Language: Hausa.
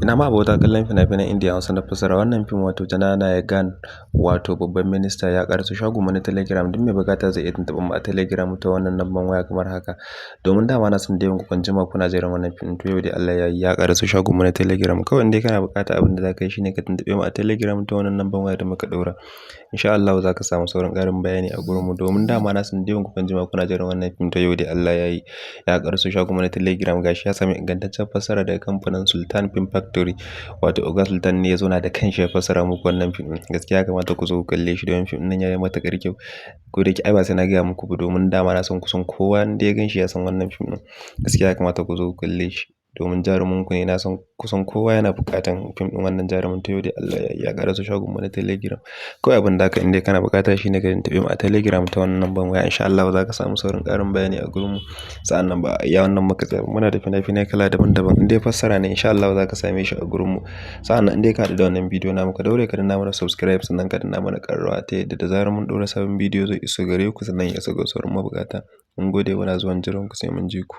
Ina ma abota kallon fina-finan Indiya Hausa na fassara wannan fim wato Janana Gan wato babban minista ya ƙaraso shagon mu na Telegram duk mai buƙata zai iya tuntuɓar mu a Telegram ta wannan lambar waya kamar haka. Domin dama na san da yawan ku kun jima kuna jiran wannan fim to yau dai Allah ya yi ya ƙaraso shagon mu na Telegram kawai indai kana buƙata abin da za ka yi shine ka tuntuɓe mu a Telegram ta wannan lambar waya da muka ɗaura. Insha Allahu za ka samu sauran ƙarin bayani a gurin mu domin dama na san da yawan ku kun jima kuna jiran wannan fim to yau dai Allah ya yi ya ƙaraso shagon mu na Telegram gashi ya sami ingantaccen fassara daga kamfanin Sultan Film Factory wato Oga Sultan ne ya zauna da kanshi ya fassara muku wannan fim ɗin. Gaskiya ya kamata ku zo ku kalle shi domin fim ɗin ya yi matuƙar kyau. Ko da yake ai ba sai na gaya muku ba domin dama na san kusan kowa inda ya gan shi ya san wannan fim ɗin. Gaskiya ya kamata ku zo ku kalle shi domin jarumin ku ne na san kusan kowa yana buƙatan fim ɗin wannan jarumin to yau dai Allah ya yi ya ƙaraso shagon mu na Telegram. Kawai abin da haka indai kana buƙata shine ka tuntuɓe mu a Telegram ta wannan lambar waya insha Allahu za ka samu sauran ƙarin bayani a gurin mu. Sa'an nan ba iya wannan muka tsaya muna da fina-finai kala daban-daban indai fassara ne insha Allahu za ka same shi a gurin mu. Sa'an nan indai ka haɗu da wannan bidiyo namu ka daure ka danna mana subscribe sannan ka danna mana ƙararrawa ta yadda da zarar mun ɗora sabon bidiyo zai iso gare ku sannan ya iso ga sauran mabuƙata. Mun gode muna zuwan jiran ku sai mun ji ku.